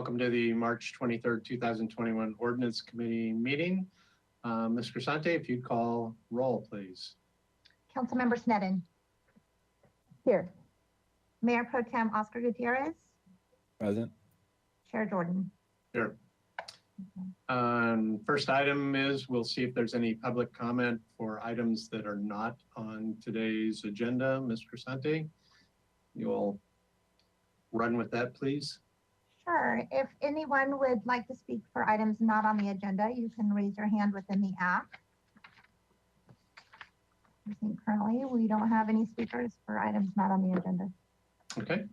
Welcome to the March 23rd, 2021 Ordinance Committee meeting. Ms. Crisante, if you'd call roll, please. Councilmember Sneddon. Here. Mayor Pro Tem Oscar Gutierrez. Present. Chair Jordan. Here. First item is we'll see if there's any public comment for items that are not on today's agenda. Ms. Crisante, you'll run with that, please. Sure. If anyone would like to speak for items not on the agenda, you can raise your hand within the app. I think currently we don't have any speakers for items not on the agenda. Okay.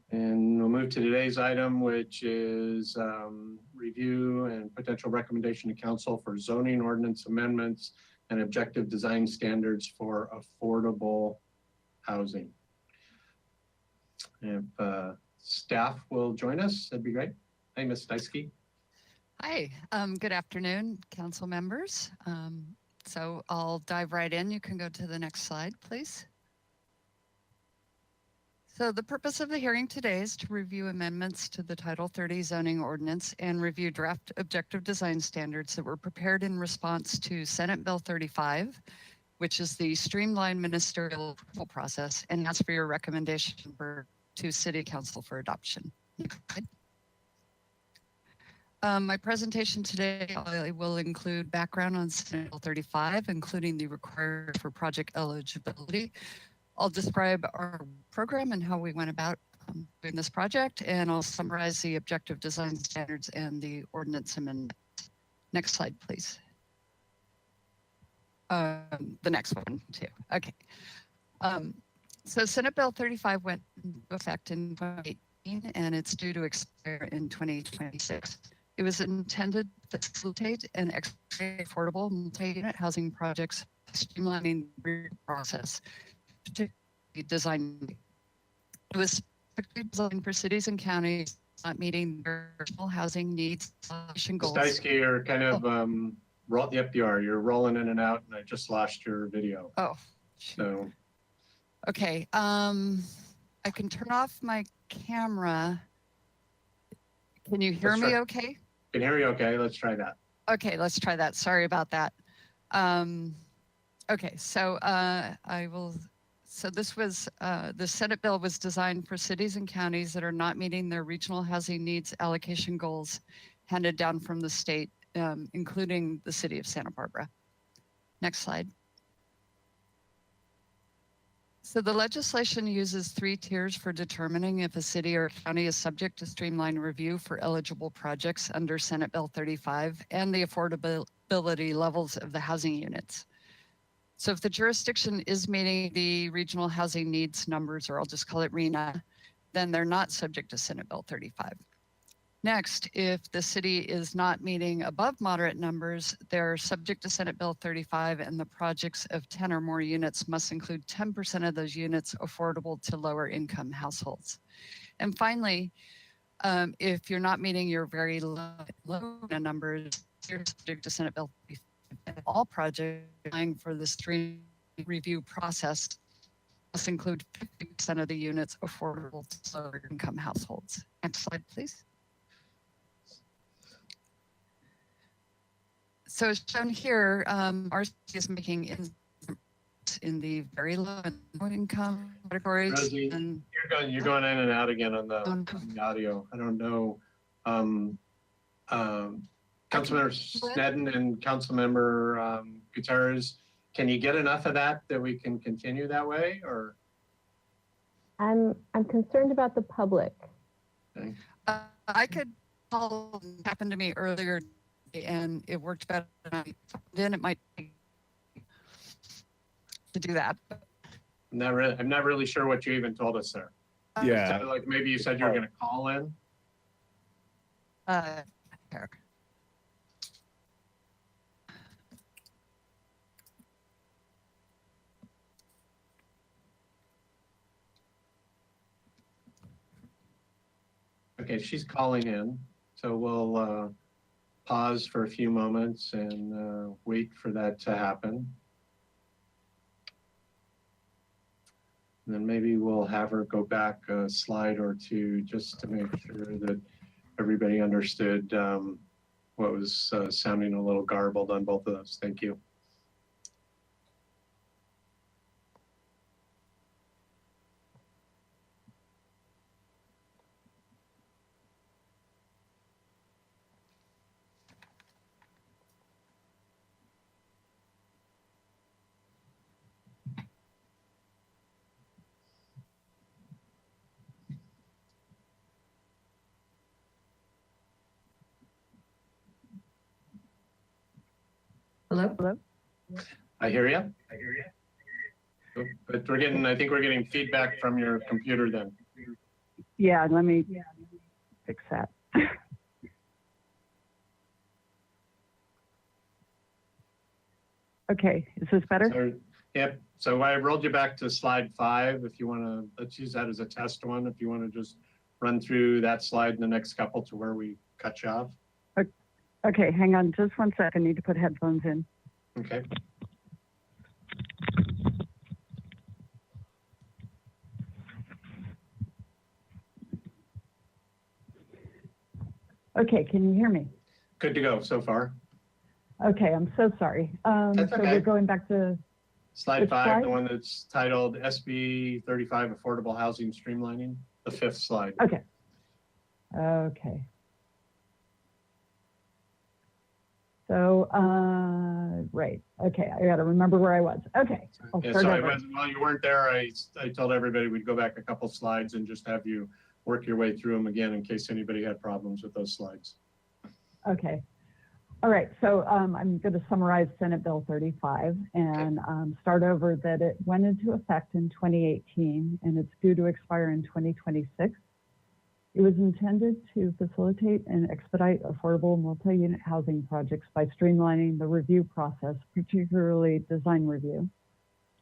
And we'll move to today's item, which is review and potential recommendation to council for zoning ordinance amendments and objective design standards for affordable housing. If staff will join us, that'd be great. Hey, Ms. Steiske. Hi, good afternoon, council members. So I'll dive right in. You can go to the next slide, please. So the purpose of the hearing today is to review amendments to the Title 30 zoning ordinance and review draft objective design standards that were prepared in response to Senate Bill 35, which is the streamlined ministerial approval process, and ask for your recommendation to City Council for adoption. My presentation today will include background on Senate Bill 35, including the requirement for project eligibility. I'll describe our program and how we went about doing this project, and I'll summarize the objective design standards and the ordinance amendment. Next slide, please. The next one too. Okay. So Senate Bill 35 went into effect in 2018, and it's due to expire in 2026. It was intended to facilitate and expedite affordable multi-unit housing projects, streamlining the process, particularly design. It was specifically designed for cities and counties not meeting their original housing needs and goals. Steiske, you're kind of yep, you are. You're rolling in and out, and I just lost your video. Oh, so. Okay, I can turn off my camera. Can you hear me okay? Can hear you okay. Let's try that. Okay, let's try that. Sorry about that. Okay, so so this was, the Senate bill was designed for cities and counties that are not meeting their regional housing needs allocation goals handed down from the state, including the city of Santa Barbara. Next slide. So the legislation uses 3 tiers for determining if a city or county is subject to streamlined review for eligible projects under Senate Bill 35 and the affordability levels of the housing units. So if the jurisdiction is meeting the regional housing needs numbers, or I'll just call it RHNA, then they're not subject to Senate Bill 35. Next, if the city is not meeting above moderate numbers, they're subject to Senate Bill 35, and the projects of 10 or more units must include 10% of those units affordable to lower income households. And finally, if you're not meeting your very low numbers, you're subject to Senate Bill 35. All projects applying for the stream review process must include 50% of the units affordable to lower income households. Next slide, please. So as shown here, our city is making in the very low and low income categories. Rosie, and you're going in and out again on the audio. I don't know. Councilmember Sneddon and Councilmember Gutierrez, can you get enough of that we can continue that way, or? I'm concerned about the public. Okay. I could call, happened to me earlier, and it worked better. Then it might be to do that. I'm not really sure what you even told us there. Yeah. Like maybe you said you were going to call in. Eric. Okay, she's calling in, so we'll pause for a few moments and wait for that to happen. And then maybe we'll have her go back a slide or two just to make sure that everybody understood what was sounding a little garbled on both of those. Thank you. Hello? Hello? I hear you. But I think we're getting feedback from your computer then. Yeah, let me fix that. Okay, is this better? So, yep. So I rolled you back to slide 5. If you want to, let's use that as a test one. If you want to just run through that slide in the next couple to where we cut you off. Okay, hang on just one sec. I need to put headphones in. Okay. Okay, can you hear me? Good to go so far. Okay, I'm so sorry. That's so okay. we're going back to, Slide Which 5, slide? the one that's titled SB 35 Affordable Housing Streamlining, the 5th slide. okay. So, right, okay, I gotta remember where I was. Okay, I'll Yeah, start so over. while you weren't there, I told everybody we'd go back a couple slides and just have you work your way through them again in case anybody had problems with those slides. Okay. All right, so I'm going to summarize Senate Bill 35 and start over that it went into effect in 2018 and it's due to expire in 2026. It was intended to facilitate and expedite affordable multi-unit housing projects by streamlining the review process, particularly design review.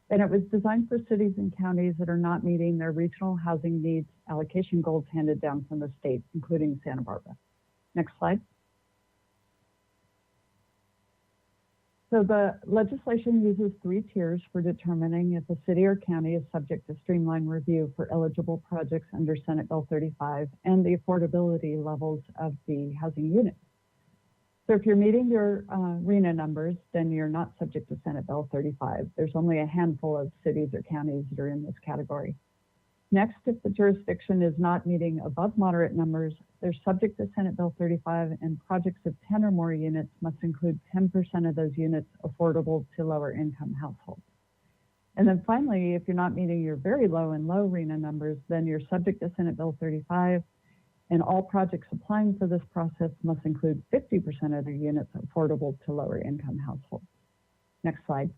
And it was designed for cities and counties that are not meeting their regional housing needs allocation goals handed down from the state, including Santa Barbara. Next slide. So the legislation uses 3 tiers for determining if a city or county is subject to streamline review for eligible projects under Senate Bill 35 and the affordability levels of the housing unit. So if you're meeting your RHNA numbers, then you're not subject to Senate Bill 35. There's only a handful of cities or counties that are in this category. Next, if the jurisdiction is not meeting above moderate numbers, they're subject to Senate Bill 35, and projects of 10 or more units must include 10% of those units affordable to lower income households. And then finally, if you're not meeting your very low and low RHNA numbers, then you're subject to Senate Bill 35, and all projects applying for this process must include 50% of their units affordable to lower income households. Next slide.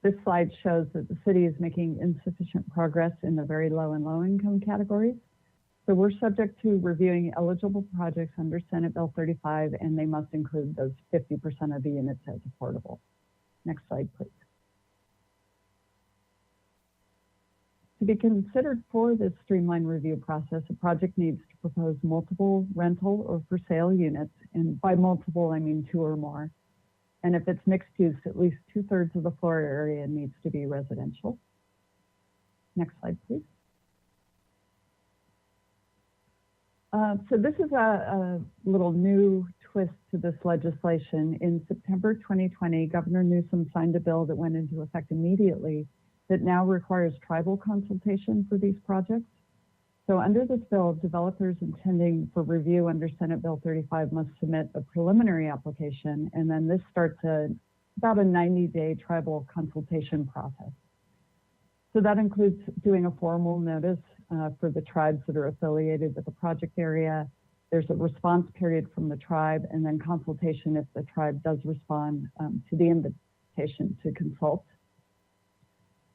This slide shows that the city is making insufficient progress in the very low and low income categories. So we're subject to reviewing eligible projects under Senate Bill 35, and they must include those 50% of the units as affordable. Next slide, please. To be considered for this streamlined review process, a project needs to propose multiple rental or for sale units, and by multiple, I mean 2 or more. And if it's mixed use, at least 2/3 of the floor area needs to be residential. Next slide, please. So this is a little new twist to this legislation. In September 2020, Governor Newsom signed a bill that went into effect immediately that now requires tribal consultation for these projects. So under this bill, developers intending for review under Senate Bill 35 must submit a preliminary application, and then this starts about a 90-day tribal consultation process. So that includes doing a formal notice for the tribes that are affiliated with the project area. There's a response period from the tribe, and then consultation if the tribe does respond to the invitation to consult.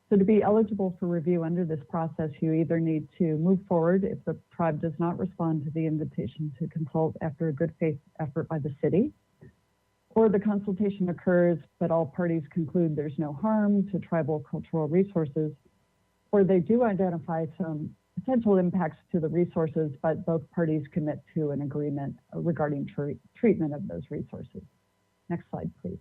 So to be eligible for review under this process, you either need to move forward if the tribe does not respond to the invitation to consult after a good faith effort by the city, or the consultation occurs, but all parties conclude there's no harm to tribal cultural resources, or they do identify some potential impacts to the resources, but both parties commit to an agreement regarding treatment of those resources. Next slide, please.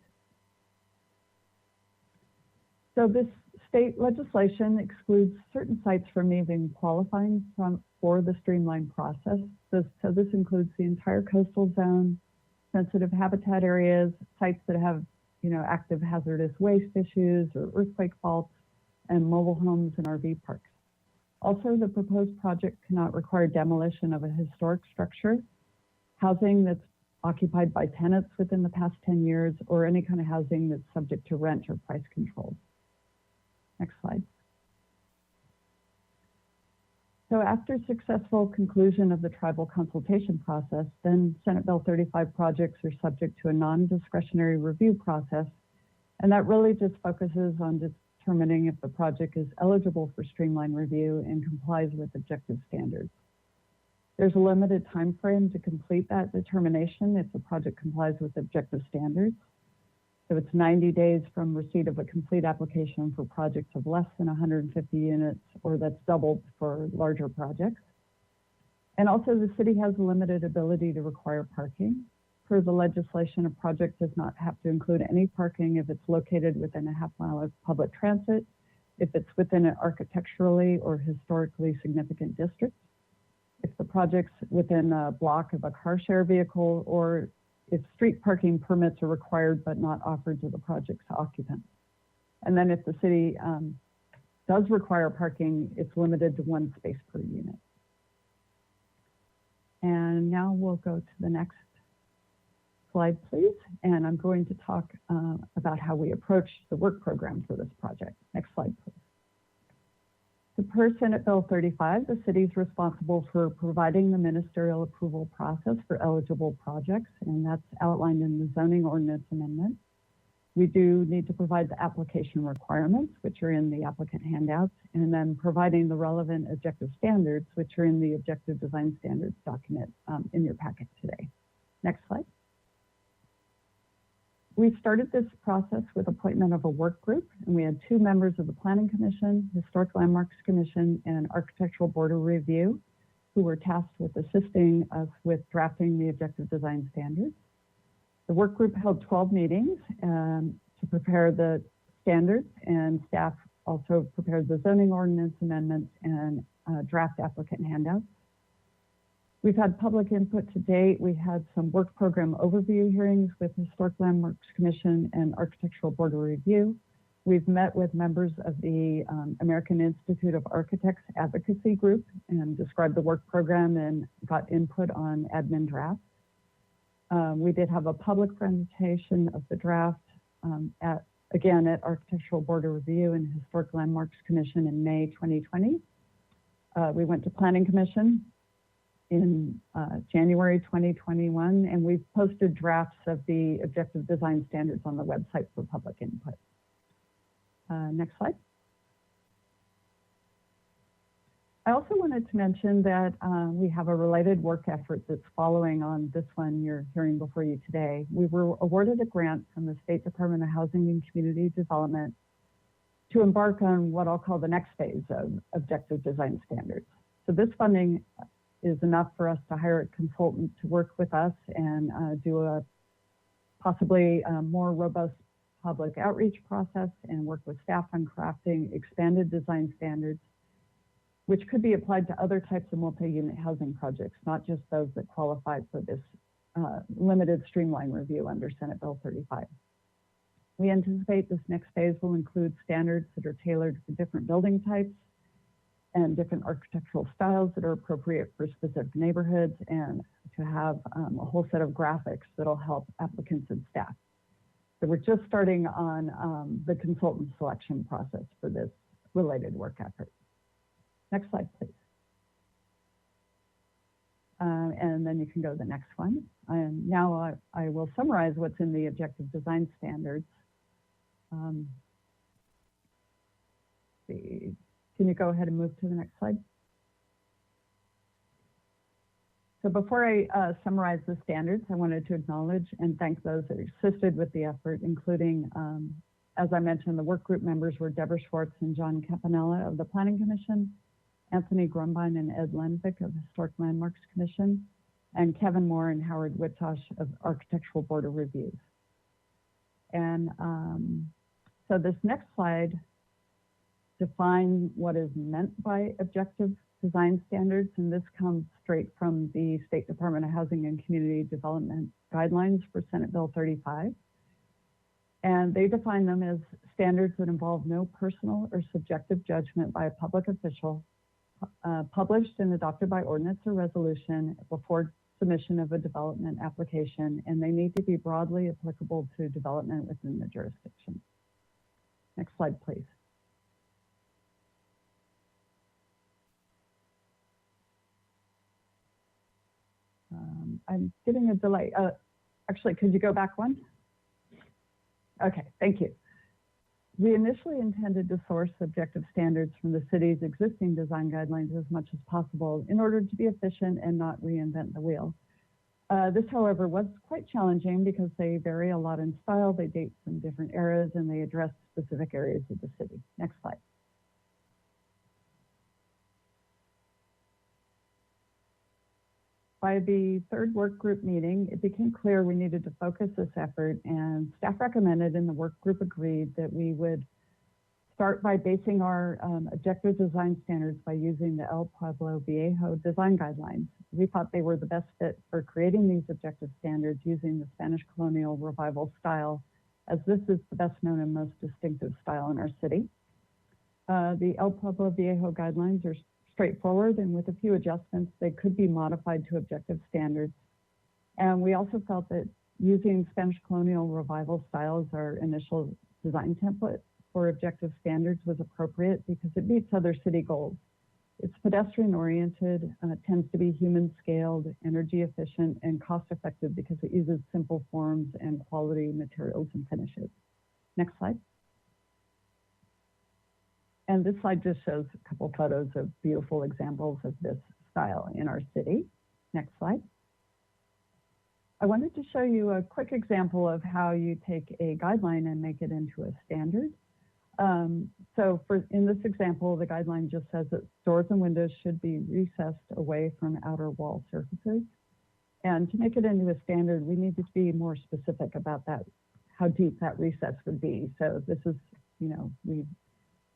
So this state legislation excludes certain sites from even qualifying for the streamlined process. So this includes the entire coastal zone, sensitive habitat areas, sites that have, active hazardous waste issues or earthquake faults, and mobile homes and RV parks. Also, the proposed project cannot require demolition of a historic structure, housing that's occupied by tenants within the past 10 years, or any kind of housing that's subject to rent or price controls. Next slide. So after successful conclusion of the tribal consultation process, then Senate Bill 35 projects are subject to a non-discretionary review process. And that really just focuses on determining if the project is eligible for streamlined review and complies with objective standards. There's a limited time frame to complete that determination if the project complies with objective standards. So it's 90 days from receipt of a complete application for projects of less than 150 units, or that's doubled for larger projects. And also the city has a limited ability to require parking. Per the legislation, a project does not have to include any parking if it's located within a half mile of public transit, if it's within an architecturally or historically significant district, if the project's within a block of a car share vehicle, or if street parking permits are required but not offered to the project's occupants. And then if the city does require parking, it's limited to 1 space per unit. And now we'll go to the next slide, please. And I'm going to talk about how we approach the work program for this project. Next slide, please. So per Senate Bill 35, the city is responsible for providing the ministerial approval process for eligible projects, and that's outlined in the zoning ordinance amendment. We do need to provide the application requirements, which are in the applicant handouts, and then providing the relevant objective standards, which are in the objective design standards document in your packet today. Next slide. We started this process with appointment of a work group, and we had 2 members of the Planning Commission, Historic Landmarks Commission, and Architectural Board of Review, who were tasked with assisting us with drafting the objective design standards. The work group held 12 meetings to prepare the standards, and staff also prepared the zoning ordinance amendments and draft applicant handouts. We've had public input to date. We had some work program overview hearings with Historic Landmarks Commission and Architectural Board of Review. We've met with members of the American Institute of Architects Advocacy Group and described the work program and got input on admin drafts. We did have a public presentation of the draft at Architectural Board of Review and Historic Landmarks Commission in May 2020. We went to Planning Commission in January 2021, and we've posted drafts of the objective design standards on the website for public input. Next slide. I also wanted to mention that we have a related work effort that's following on this one you're hearing before you today. We were awarded a grant from the State Department of Housing and Community Development to embark on what I'll call the next phase of objective design standards. So this funding is enough for us to hire a consultant to work with us and do a possibly more robust public outreach process and work with staff on crafting expanded design standards, which could be applied to other types of multi-unit housing projects, not just those that qualify for this limited streamline review under Senate Bill 35. We anticipate this next phase will include standards that are tailored for different building types and different architectural styles that are appropriate for specific neighborhoods, and to have a whole set of graphics that'll help applicants and staff. So we're just starting on the consultant selection process for this related work effort. Next slide, please. And then you can go to the next one. And now I will summarize what's in the objective design standards. Can you go ahead and move to the next slide? So before I summarize the standards, I wanted to acknowledge and thank those that assisted with the effort, including, as I mentioned, the work group members were Deborah Schwartz and John Campanella of the Planning Commission, Anthony Grumbine and Ed Lenvik of the Historic Landmarks Commission, and Kevin Moore and Howard Whittosh of Architectural Board of Reviews. And so this next slide define what is meant by objective design standards, and this comes straight from the State Department of Housing and Community Development guidelines for Senate Bill 35. And they define them as standards that involve no personal or subjective judgment by a public official, published and adopted by ordinance or resolution before submission of a development application, and they need to be broadly applicable to development within the jurisdiction. Next slide, please. I'm getting a delay. Actually, could you go back one? Okay, thank you. We initially intended to source objective standards from the city's existing design guidelines as much as possible in order to be efficient and not reinvent the wheel. This, however, was quite challenging because they vary a lot in style, they date from different eras, and they address specific areas of the city. Next slide. By the third work group meeting, it became clear we needed to focus this effort, and staff recommended and the work group agreed that we would start by basing our objective design standards by using the El Pueblo Viejo design guidelines. We thought they were the best fit for creating these objective standards using the Spanish colonial revival style, as this is the best known and most distinctive style in our city. The El Pueblo Viejo guidelines are straightforward, and with a few adjustments, they could be modified to objective standards. And we also felt that using Spanish colonial revival style as our initial design template for objective standards was appropriate because it meets other city goals. It's pedestrian oriented, tends to be human scaled, energy efficient, and cost effective because it uses simple forms and quality materials and finishes. Next slide. And this slide just shows a couple photos of beautiful examples of this style in our city. Next slide. I wanted to show you a quick example of how you take a guideline and make it into a standard. In this example, the guideline just says that doors and windows should be recessed away from outer wall surfaces. And to make it into a standard, we need to be more specific about that, how deep that recess would be. So this is, we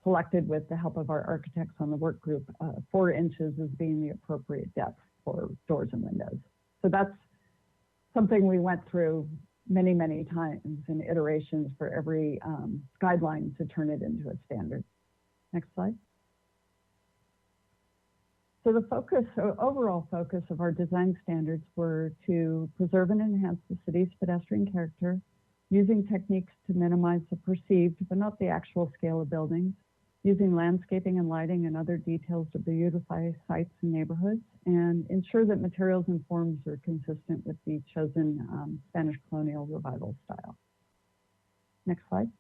selected with the help of our architects on the work group, 4 inches as being the appropriate depth for doors and windows. So that's something we went through many, many times in iterations for every guideline to turn it into a standard. Next slide. So the overall focus of our design standards were to preserve and enhance the city's pedestrian character, using techniques to minimize the perceived but not the actual scale of buildings, using landscaping and lighting and other details to beautify sites and neighborhoods, and ensure that materials and forms are consistent with the chosen Spanish colonial revival style. Next slide.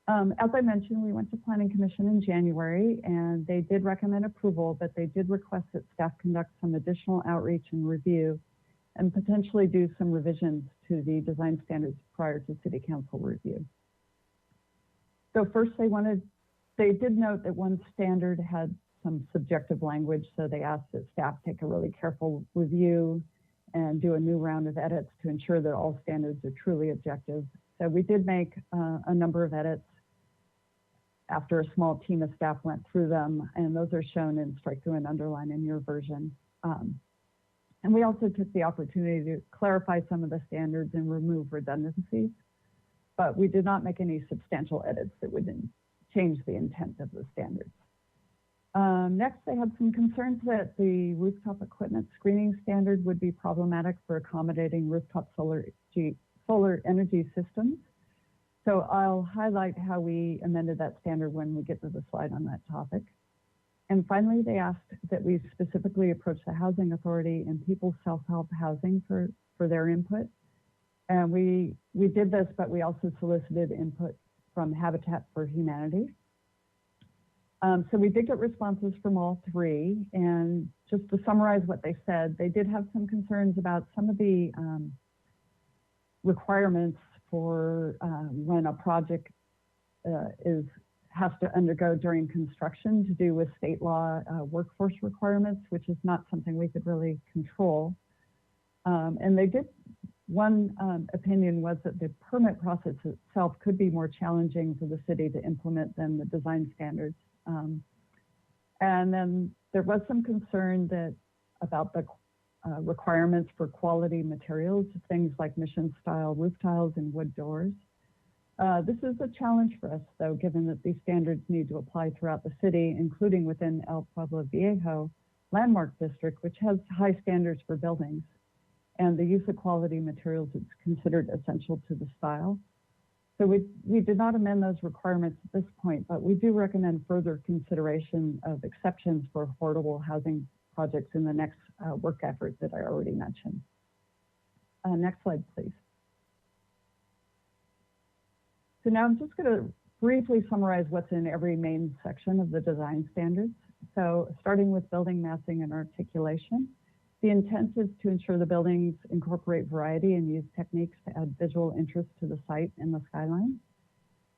As I mentioned, we went to Planning Commission in January, and they did recommend approval, but they did request that staff conduct some additional outreach and review and potentially do some revisions to the design standards prior to City Council review. So first they did note that one standard had some subjective language, so they asked that staff take a really careful review and do a new round of edits to ensure that all standards are truly objective. So we did make a number of edits after a small team of staff went through them, and those are shown in strike through and underline in your version. And we also took the opportunity to clarify some of the standards and remove redundancies, but we did not make any substantial edits that would change the intent of the standards. Next, they had some concerns that the rooftop equipment screening standard would be problematic for accommodating rooftop solar energy systems. So I'll highlight how we amended that standard when we get to the slide on that topic. And finally, they asked that we specifically approach the Housing Authority and People's Self-Help Housing for their input. And we did this, but we also solicited input from Habitat for Humanity. So we did get responses from all 3. And just to summarize what they said, they did have some concerns about some of the requirements for when a project has to undergo during construction to do with state law workforce requirements, which is not something we could really control. And they did One opinion was that the permit process itself could be more challenging for the city to implement than the design standards. And then there was some concern about the requirements for quality materials, things like mission style roof tiles and wood doors. This is a challenge for us, though, given that these standards need to apply throughout the city, including within El Pueblo Viejo Landmark District, which has high standards for buildings. And the use of quality materials is considered essential to the style. So we did not amend those requirements at this point, but we do recommend further consideration of exceptions for affordable housing projects in the next work effort that I already mentioned. Next slide, please. So now I'm just going to briefly summarize what's in every main section of the design standards. So starting with building massing and articulation, the intent is to ensure the buildings incorporate variety and use techniques to add visual interest to the site and the skyline,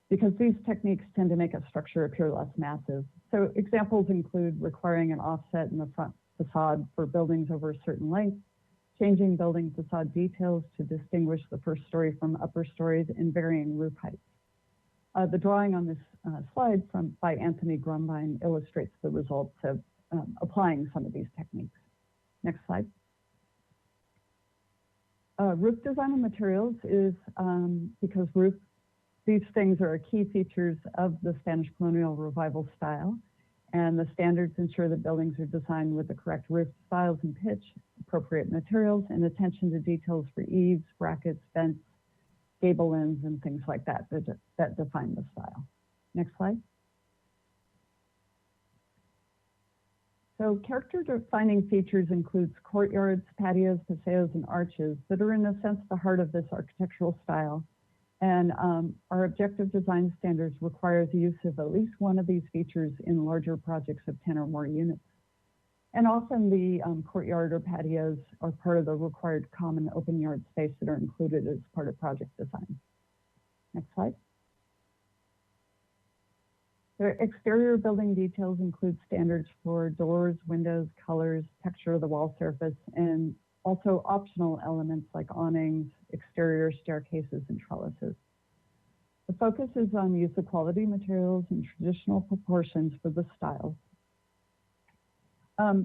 because these techniques tend to make a structure appear less massive. So examples include requiring an offset in the front facade for buildings over a certain length, changing building facade details to distinguish the first story from upper stories, and varying roof heights. The drawing on this slide by Anthony Grumbine illustrates the results of applying some of these techniques. Next slide. Roof design and materials is because these things are key features of the Spanish colonial revival style, and the standards ensure that buildings are designed with the correct roof styles and pitch, appropriate materials, and attention to details for eaves, brackets, vents, gable ends, and things like that that define the style. Next slide. So character-defining features includes courtyards, patios, paseos, and arches that are in a sense the heart of this architectural style. And our objective design standards requires the use of at least one of these features in larger projects of 10 or more units. And often the courtyard or patios are part of the required common open yard space that are included as part of project design. Next slide. The exterior building details include standards for doors, windows, colors, texture of the wall surface, and also optional elements like awnings, exterior staircases, and trellises. The focus is on use of quality materials and traditional proportions for the styles.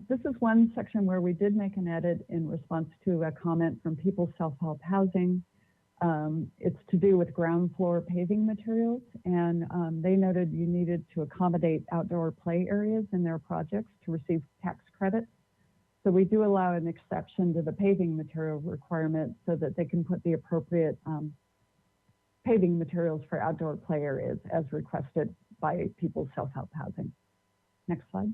This is one section where we did make an edit in response to a comment from People's Self-Help Housing. It's to do with ground floor paving materials, and they noted you needed to accommodate outdoor play areas in their projects to receive tax credits. So we do allow an exception to the paving material requirement so that they can put the appropriate paving materials for outdoor play areas as requested by People's Self-Help Housing. Next slide.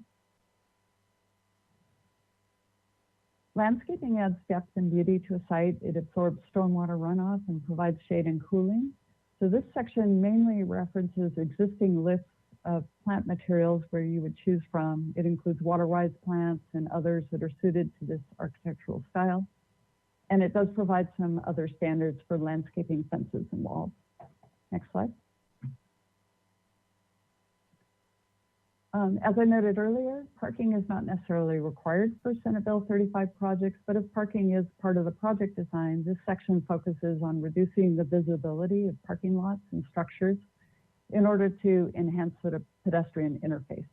Landscaping adds depth and beauty to a site. It absorbs stormwater runoff and provides shade and cooling. So this section mainly references existing lists of plant materials where you would choose from. It includes water-wise plants and others that are suited to this architectural style. And it does provide some other standards for landscaping fences and walls. Next slide. As I noted earlier, parking is not necessarily required for Senate Bill 35 projects, but if parking is part of the project design, this section focuses on reducing the visibility of parking lots and structures in order to enhance the pedestrian interface.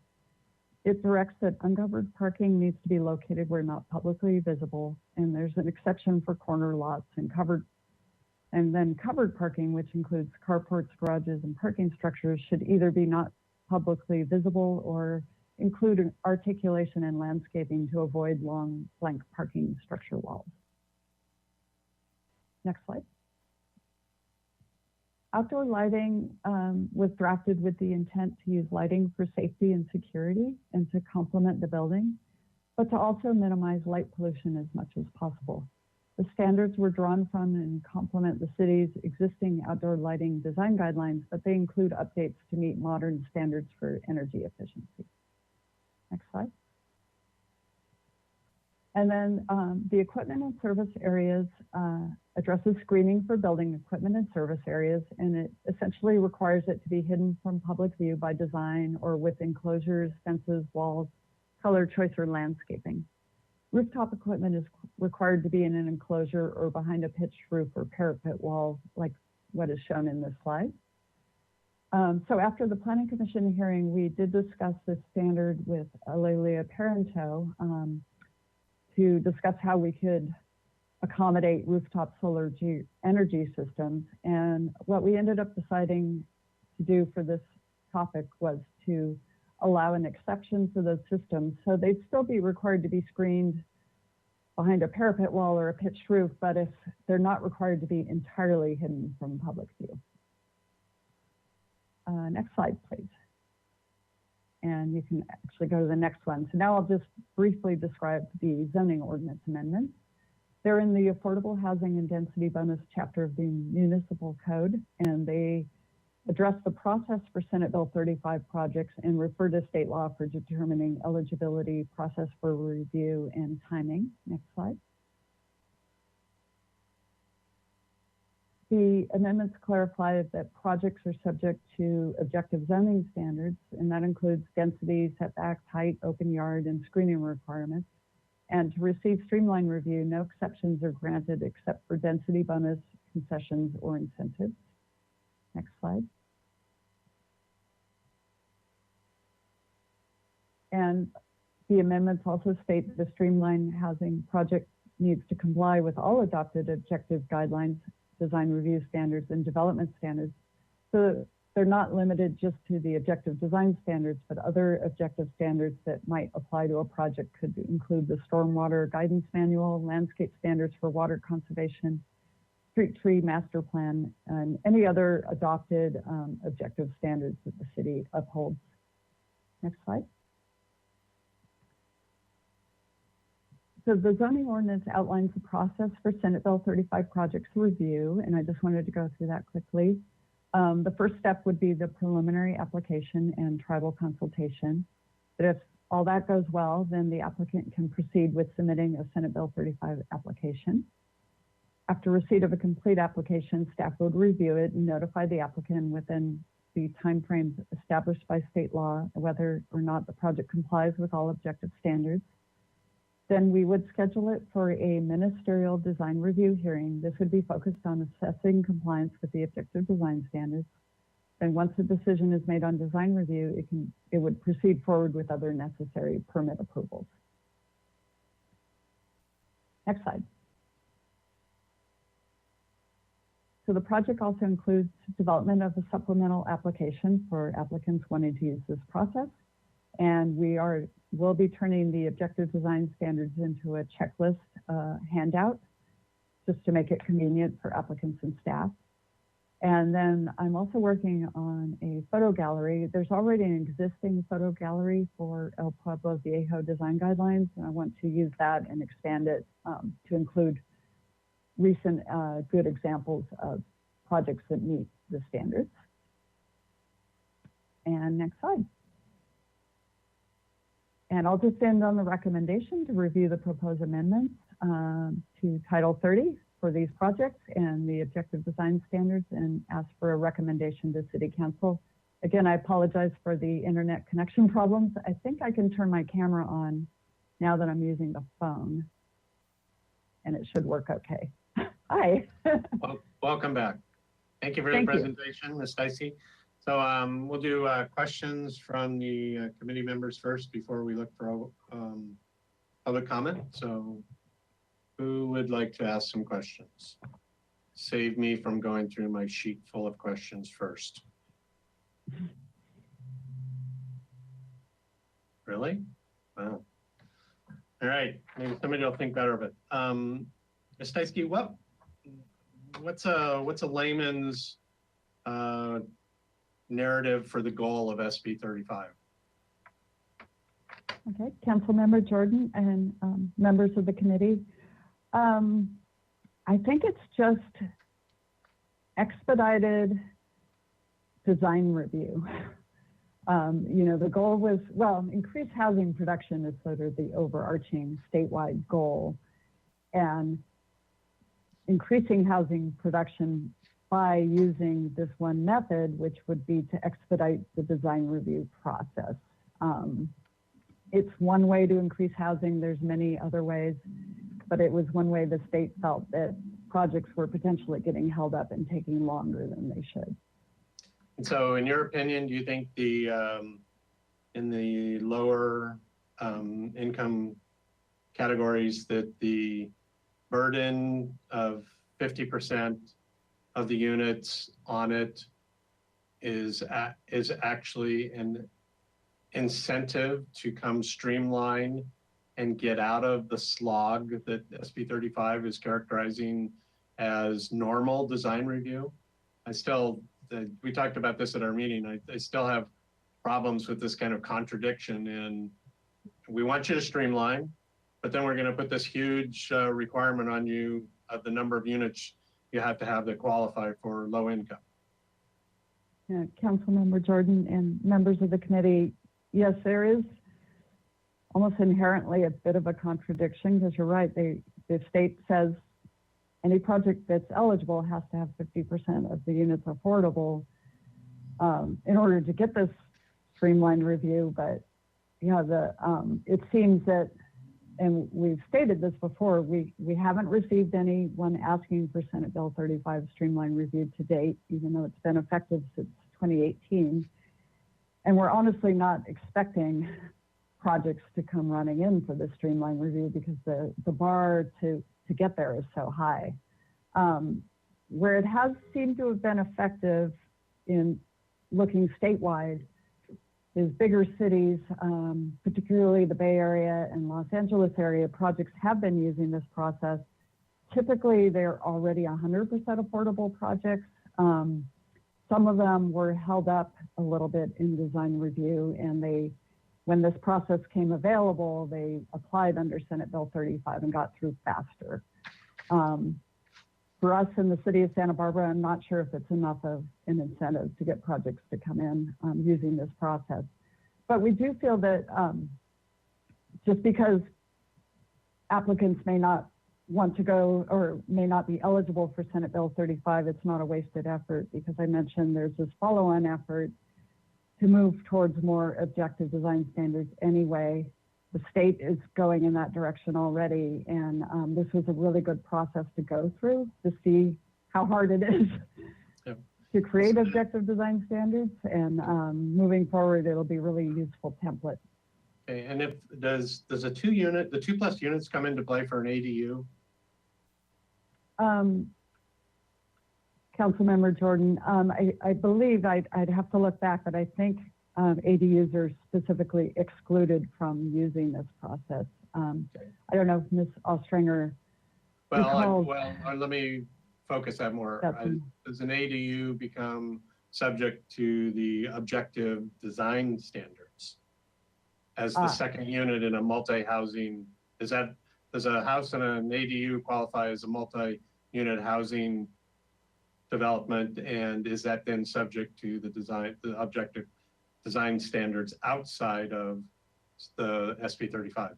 It directs that uncovered parking needs to be located where not publicly visible, and there's an exception for corner lots and covered parking, which includes carports, garages, and parking structures, should either be not publicly visible or include articulation and landscaping to avoid long blank parking structure walls. Next slide. Outdoor lighting was drafted with the intent to use lighting for safety and security and to complement the building, but to also minimize light pollution as much as possible. The standards were drawn from and complement the city's existing outdoor lighting design guidelines, but they include updates to meet modern standards for energy efficiency. Next slide. And then the equipment and service areas addresses screening for building equipment and service areas, and it essentially requires it to be hidden from public view by design or with enclosures, fences, walls, color choice, or landscaping. Rooftop equipment is required to be in an enclosure or behind a pitched roof or parapet wall, like what is shown in this slide. So after the Planning Commission hearing, we did discuss this standard with Alelia Parento to discuss how we could accommodate rooftop solar energy systems. And what we ended up deciding to do for this topic was to allow an exception for those systems. So they'd still be required to be screened behind a parapet wall or a pitched roof, but if they're not required to be entirely hidden from public view. Next slide, please. And you can actually go to the next one. So now I'll just briefly describe the zoning ordinance amendments. They're in the Affordable Housing and Density Bonus chapter of the Municipal Code, and they address the process for Senate Bill 35 projects and refer to state law for determining eligibility, process for review, and timing. Next slide. The amendments clarify that projects are subject to objective zoning standards, and that includes density, setbacks, height, open yard, and screening requirements. And to receive streamline review, no exceptions are granted except for density bonus, concessions, or incentives. Next slide. And the amendments also state that the streamline housing project needs to comply with all adopted objective guidelines, design review standards, and development standards. So they're not limited just to the objective design standards, but other objective standards that might apply to a project could include the stormwater guidance manual, landscape standards for water conservation, street tree master plan, and any other adopted objective standards that the city upholds. Next slide. So the zoning ordinance outlines the process for Senate Bill 35 projects review, and I just wanted to go through that quickly. The first step would be the preliminary application and tribal consultation. But if all that goes well, then the applicant can proceed with submitting a Senate Bill 35 application. After receipt of a complete application, staff would review it and notify the applicant within the timeframes established by state law, whether or not the project complies with all objective standards. Then we would schedule it for a ministerial design review hearing. This would be focused on assessing compliance with the objective design standards. Then once a decision is made on design review, it would proceed forward with other necessary permit approvals. Next slide. So the project also includes development of a supplemental application for applicants wanting to use this process. And we'll be turning the objective design standards into a checklist handout just to make it convenient for applicants and staff. And then I'm also working on a photo gallery. There's already an existing photo gallery for El Pueblo Viejo design guidelines, and I want to use that and expand it to include recent good examples of projects that meet the standards. And next slide. And I'll just end on the recommendation to review the proposed amendments to Title 30 for these projects and the objective design standards, and ask for a recommendation to City Council. Again, I apologize for the internet connection problems. I think I can turn my camera on now that I'm using the phone, and it should work okay. Hi. Well, welcome back. Thank you for the presentation, Ms. Dicey. So we'll do questions from the committee members first before we look for public comment. So who would like to ask some questions? Save me from going through my sheet full of questions first. Really? Wow. All right, maybe somebody will think better of it. Ms. Dicey, what's a layman's narrative for the goal of SB 35? Okay, Council Member Jordan and members of the committee. I think it's just expedited design review. You know, the goal was, well, increased housing production is sort of the overarching statewide goal, and increasing housing production by using this one method, which would be to expedite the design review process. It's one way to increase housing. There's many other ways. but it was one way the state felt that projects were potentially getting held up and taking longer than they should. And so in your opinion, do you think the, in the lower income categories that the burden of 50% of the units on it is actually an incentive to come streamline and get out of the slog that SB 35 is characterizing as normal design review? We talked about this at our meeting. I still have problems with this kind of contradiction in, we want you to streamline, but then we're going to put this huge requirement on you of the number of units you have to have that qualify for low income. Yeah, Councilmember Jordan and members of the committee, yes, there is almost inherently a bit of a contradiction, because you're right, the state says any project that's eligible has to have 50% of the units affordable in order to get this streamlined review. But yeah, it seems that, and we've stated this before, we haven't received anyone asking for Senate Bill 35 streamline review to date, even though it's been effective since 2018. And we're honestly not expecting projects to come running in for the streamline review, because the bar to get there is so high. Where it has seemed to have been effective in looking statewide is bigger cities, particularly the Bay Area and Los Angeles area. Projects have been using this process. Typically, they're already 100% affordable projects. Some of them were held up a little bit in design review, and when this process came available, they applied under Senate Bill 35 and got through faster. For us in the city of Santa Barbara, I'm not sure if it's enough of an incentive to get projects to come in using this process. But we do feel that just because applicants may not want to go or may not be eligible for Senate Bill 35, it's not a wasted effort, because I mentioned there's this follow-on effort to move towards more objective design standards anyway. The state is going in that direction already, and this was a really good process to go through to see how hard it is to create objective design standards, and moving forward, it'll be a really useful template. Okay, and if does the 2+ units come into play for an ADU? Councilmember Jordan, I believe I'd have to look back, but I think ADUs are specifically excluded from using this process. I don't know if Ms. Ostringer. Well, let me focus that more. Does an ADU become subject to the objective design standards as the second unit in a multi-housing? Does a house and an ADU qualify as a multi-unit housing development, and is that then subject to the objective design standards outside of the SB 35?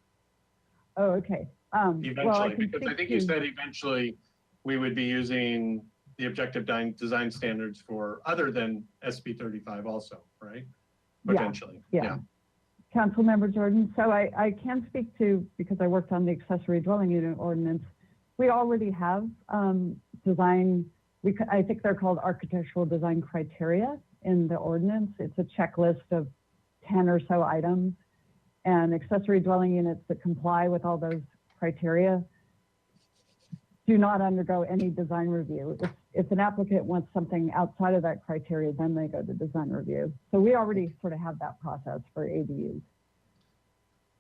Oh, okay. Eventually, because I think you said eventually we would be using the objective design standards for other than SB 35 also, right? Potentially. Yeah. Councilmember Jordan, so I can speak to, because I worked on the accessory dwelling unit ordinance, we already have design, I think they're called architectural design criteria in the ordinance. It's a checklist of 10 or so items, and accessory dwelling units that comply with all those criteria do not undergo any design review. If an applicant wants something outside of that criteria, then they go to design review. So we already sort of have that process for ADUs.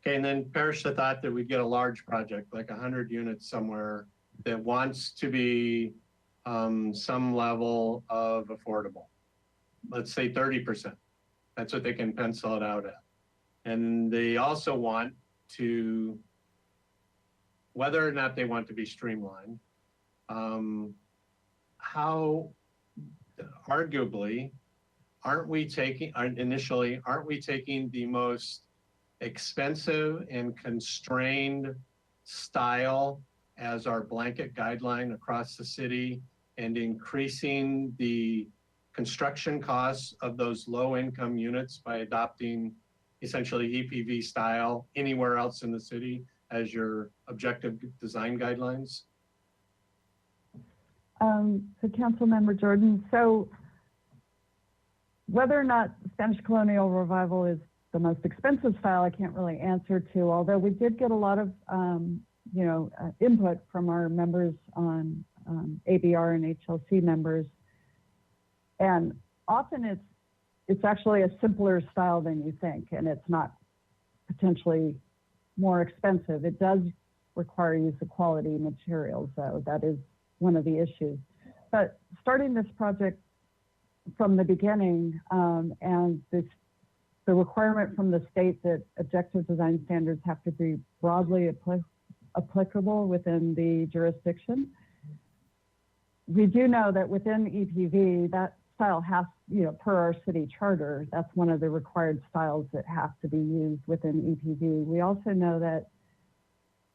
Okay, and then perish the thought that we get a large project, like 100 units somewhere, that wants to be some level of affordable. Let's say 30%. That's what they can pencil it out at. And they also want to, whether or not they want to be streamlined, how arguably, aren't we taking the most expensive and constrained style as our blanket guideline across the city, and increasing the construction costs of those low income units by adopting essentially EPV style anywhere else in the city as your objective design guidelines? So Councilmember Jordan, so whether or not Spanish colonial revival is the most expensive style, I can't really answer to, although we did get a lot of, input from our members on ABR and HLC members. And often it's actually a simpler style than you think, and it's not potentially more expensive. It does require use of quality materials, though. That is one of the issues. But starting this project from the beginning, and the requirement from the state that objective design standards have to be broadly applicable within the jurisdiction. We do know that within EPV, that style has, per our city charter, that's one of the required styles that have to be used within EPV. We also know that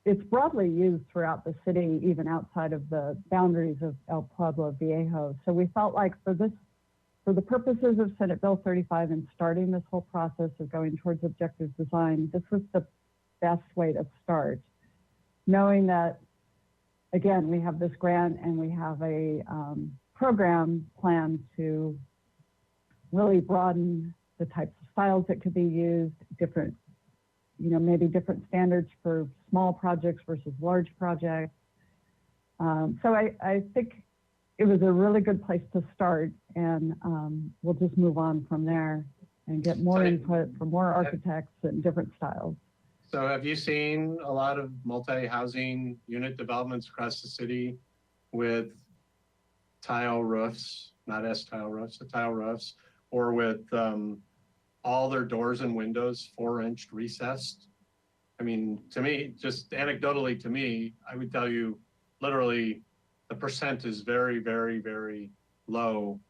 it's broadly used throughout the city, even outside of the boundaries of El Pueblo Viejo. So we felt like for the purposes of Senate Bill 35 and starting this whole process of going towards objective design, this was the best way to start. Knowing that, again, we have this grant and we have a program plan to really broaden the types of styles that could be used, different, maybe different standards for small projects versus large projects. So I think it was a really good place to start, and we'll just move on from there and get more input from more architects and different styles. So have you seen a lot of multi-housing unit developments across the city with tile roofs, not S-tile roofs, the tile roofs, or with all their doors and windows 4-inch recessed? I mean, to me, just anecdotally to me, I would tell you literally the percent is very, very, very low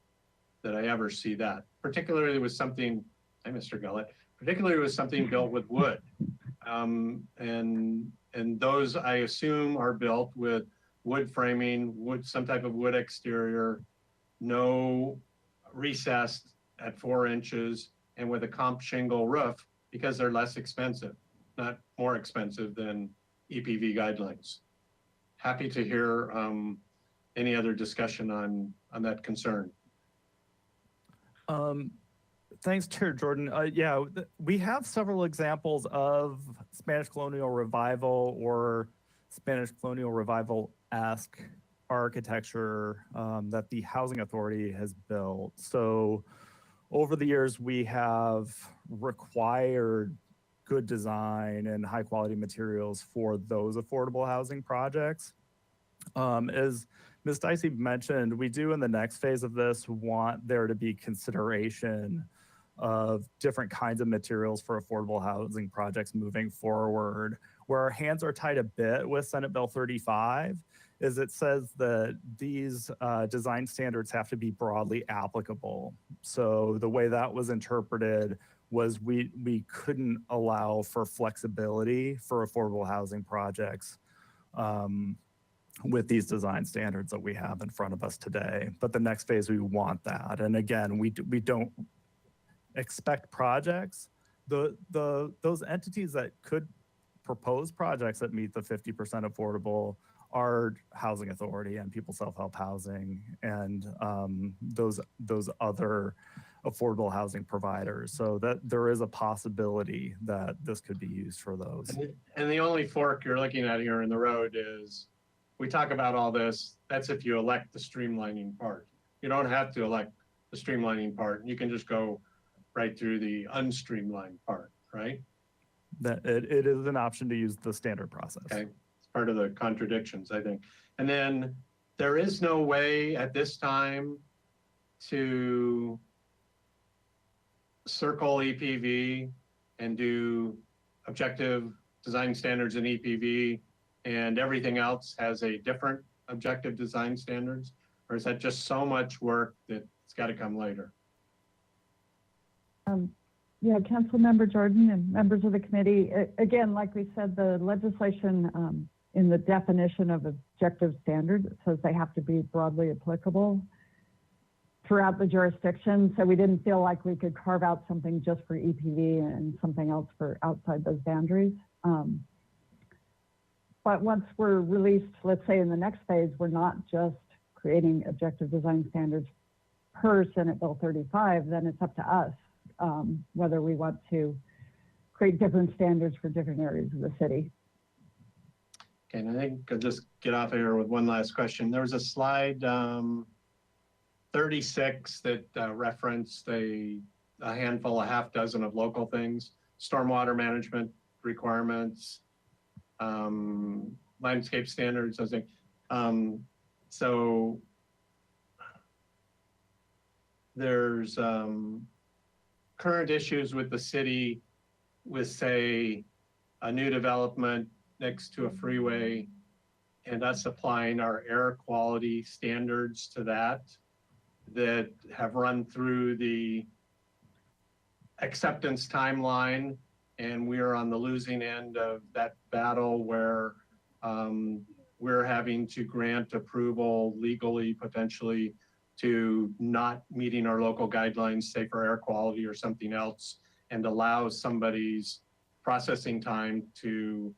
that I ever see that, particularly with something, hi, Mr. Gullett, particularly with something built with wood. And those I assume are built with wood framing, some type of wood exterior, no recessed at 4 inches, and with a comp shingle roof because they're less expensive, not more expensive than EPV guidelines. Happy to hear any other discussion on that concern. Thanks, Chair Jordan. Yeah, we have several examples of Spanish colonial revival or Spanish colonial revival-esque architecture that the Housing Authority has built. So over the years, we have required good design and high quality materials for those affordable housing projects. As Ms. Dicey mentioned, we do in the next phase of this want there to be consideration of different kinds of materials for affordable housing projects moving forward. Where our hands are tied a bit with Senate Bill 35 is it says that these design standards have to be broadly applicable. So the way that was interpreted was we couldn't allow for flexibility for affordable housing projects with these design standards that we have in front of us today. But the next phase, we want that. And again, we don't expect projects. Those entities that could propose projects that meet the 50% affordable are Housing Authority and People Self-Help Housing and those other affordable housing providers. So that there is a possibility that this could be used for those. And the only fork you're looking at here in the road is, we talk about all this, that's if you elect the streamlining part. You don't have to elect the streamlining part. You can just go right through the unstreamlined part, right? That it is an option to use the standard process. Okay, it's part of the contradictions, I think. And then there is no way at this time to circle EPV and do objective design standards in EPV and everything else has a different objective design standards? Or is that just so much work that it's got to come later? Yeah, Councilmember Jordan and members of the committee, again, like we said, the legislation in the definition of objective standards, it says they have to be broadly applicable throughout the jurisdiction. So we didn't feel like we could carve out something just for EPV and something else for outside those boundaries. but once we're released, let's say in the next phase, we're not just creating objective design standards per Senate Bill 35, then it's up to us whether we want to create different standards for different areas of the city. Okay, and I think I'll just get off of here with one last question. There was a slide 36 that referenced a handful, a half dozen of local things, stormwater management requirements, landscape standards, I think. So there's current issues with the city with, say, a new development next to a freeway and us applying our air quality standards to that have run through the acceptance timeline. And we are on the losing end of that battle where we're having to grant approval legally, potentially, to not meeting our local guidelines, say for air quality or something else, and allow somebody's processing time to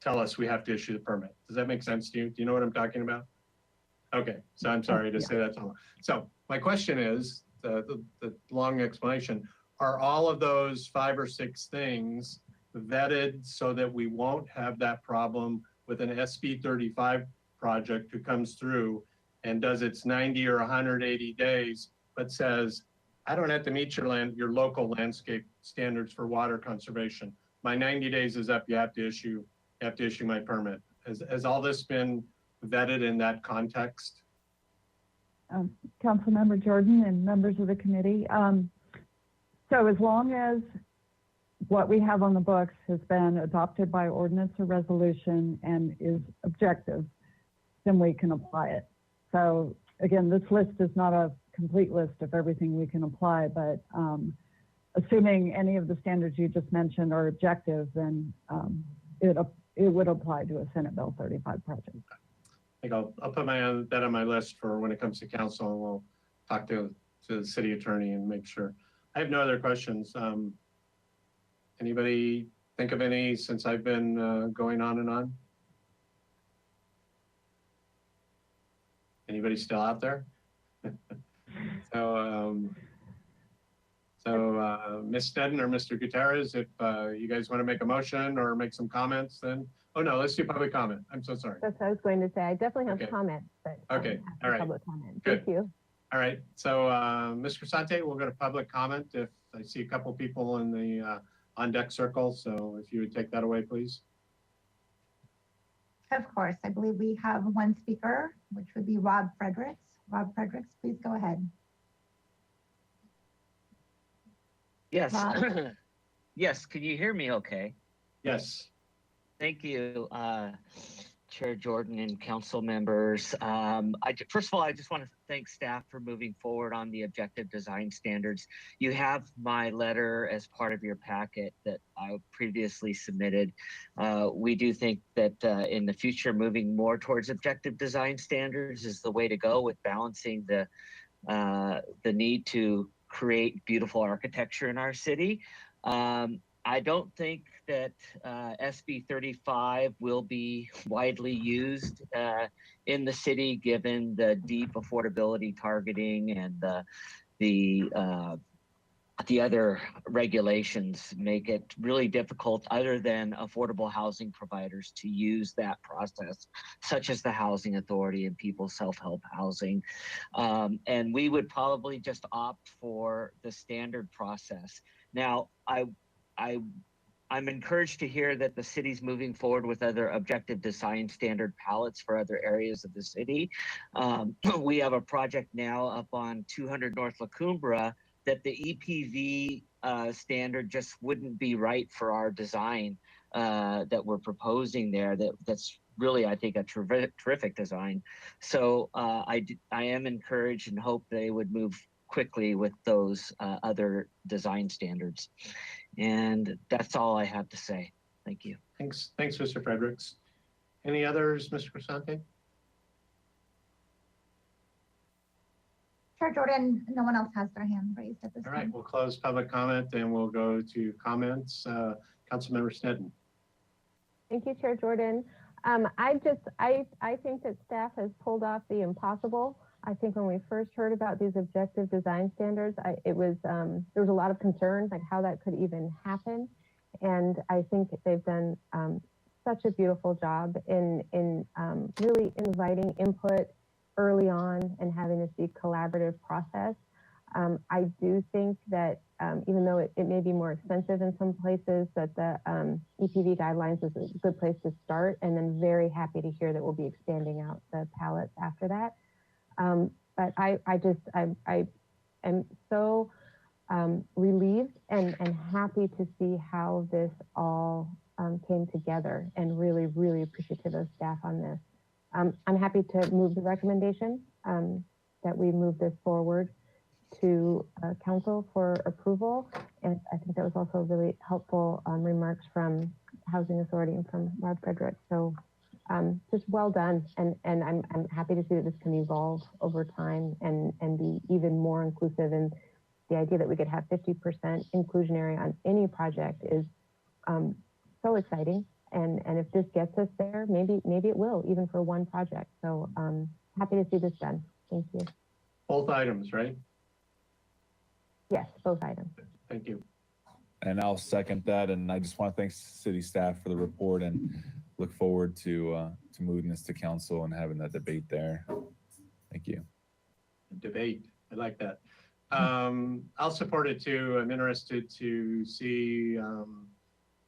tell us we have to issue the permit. Does that make sense to you? Do you know what I'm talking about? Okay, so I'm sorry to say that so long. So my question is, the long explanation, are all of those 5 or 6 things vetted so that we won't have that problem with an SB 35 project who comes through and does its 90 or 180 days, but says, I don't have to meet your local landscape standards for water conservation. My 90 days is up, you have to issue my permit. Has all this been vetted in that context? Councilmember Jordan and members of the committee. So as long as what we have on the books has been adopted by ordinance or resolution and is objective, then we can apply it. So again, this list is not a complete list of everything we can apply, but assuming any of the standards you just mentioned are objective, then it would apply to a Senate Bill 35 project. I think I'll put that on my list for when it comes to council, and we'll talk to the city attorney and make sure. I have no other questions. Anybody think of any since I've been going on and on? Anybody still out there? So Ms. Sneddon or Mr. Gutierrez, if you guys want to make a motion or make some comments, then, oh no, let's do public comment. I'm so sorry. That's what I was going to say. I definitely have Okay. comments, but Okay. I All don't have right. public comment. Good. Thank you. All right, so Ms. Crisante, we'll go to public comment if I see a couple people in the on deck circle. So if you would take that away, please. Of course, I believe we have one speaker, which would be Rob Fredericks. Rob Fredericks, please go ahead. Yes. Rob? Yes. Can you hear me okay? Yes. Thank you, Chair Jordan and council members. First of all, I just want to thank staff for moving forward on the objective design standards. You have my letter as part of your packet that I previously submitted. We do think that in the future, moving more towards objective design standards is the way to go with balancing the need to create beautiful architecture in our city. I don't think that SB 35 will be widely used in the city, given the deep affordability targeting and the other regulations make it really difficult, other than affordable housing providers, to use that process, such as the Housing Authority and People's Self-Help Housing. And we would probably just opt for the standard process. Now, I'm encouraged to hear that the city's moving forward with other objective design standard palettes for other areas of the city. We have a project now up on 200 North La Cumbra that the EPV standard just wouldn't be right for our design that we're proposing there. That's really, I think, a terrific design. So I am encouraged and hope they would move quickly with those other design standards. And that's all I have to say. Thank you. Thanks, Mr. Fredericks. Any others, Mr. Crisante? Chair Jordan, no one else has their hand raised at this All time. right, we'll close public comment and we'll go to comments. Councilmember Sneddon. Thank you, Chair Jordan. I think that staff has pulled off the impossible. I think when we first heard about these objective design standards, there was a lot of concern, like how that could even happen. And I think that they've done such a beautiful job in really inviting input early on and having this be a collaborative process. I do think that even though it may be more expensive in some places, that the EPV guidelines is a good place to start, and then very happy to hear that we'll be expanding out the palettes after that. But I am so relieved and happy to see how this all came together, and really, really appreciative of staff on this. I'm happy to move the recommendation that we move this forward to council for approval. And I think that was also really helpful remarks from Housing Authority and from Rob Frederick. So just well done. And I'm happy to see that this can evolve over time and be even more inclusive. And the idea that we could have 50% inclusionary on any project is so exciting. And if this gets us there, maybe it will, even for one project. So happy to see this done. Thank you. Both items, right? Yes, both items. Thank you. And I'll second that. And I just want to thank city staff for the report and look forward to moving this to council and having that debate there. Thank you. Debate. I like that. I'll support it too. I'm interested to see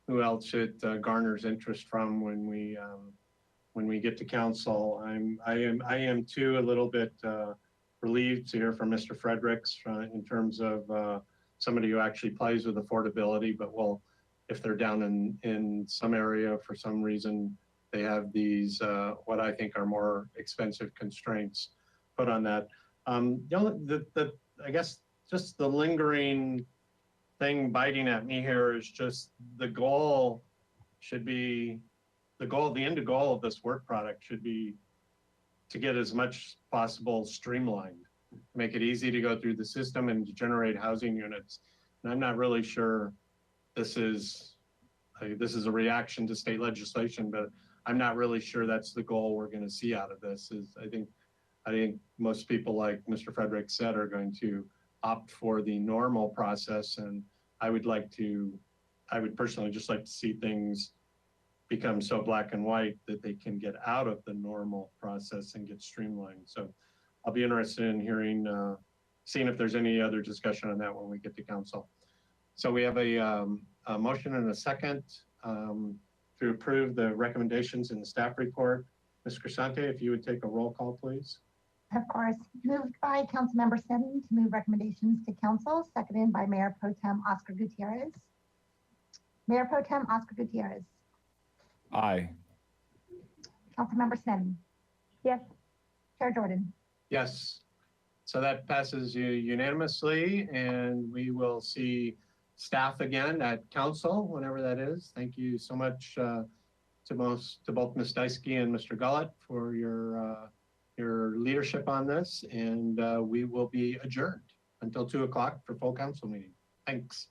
who else it garners interest from when we get to council. I am too a little bit relieved to hear from Mr. Fredericks in terms of somebody who actually plays with affordability, but well, if they're down in some area for some reason, they have these what I think are more expensive constraints put on that. I guess just the lingering thing biting at me here is just the goal should be the end goal of this work product should be to get as much possible streamlined, make it easy to go through the system and to generate housing units. And I'm not really sure this is a reaction to state legislation, but I'm not really sure that's the goal we're going to see out of this. I think most people, like Mr. Frederick said, are going to opt for the normal process. And I would personally just like to see things become so black and white that they can get out of the normal process and get streamlined. So I'll be interested in hearing, seeing if there's any other discussion on that when we get to council. So we have a motion and a second to approve the recommendations in the staff report. Ms. Crisante, if you would take a roll call, please. Of course, moved by Councilmember Snedden to move recommendations to council, seconded by Mayor Pro Tem Oscar Gutierrez. Mayor Pro Tem Oscar Gutierrez. Aye. Councilmember Snedden. Yes. Chair Jordan. Yes. So that passes unanimously, and we will see staff again at council whenever that is. Thank you so much to both Ms. Dysky and Mr. Gullett for your leadership on this, and we will be adjourned until 2 o'clock for full council meeting. Thanks.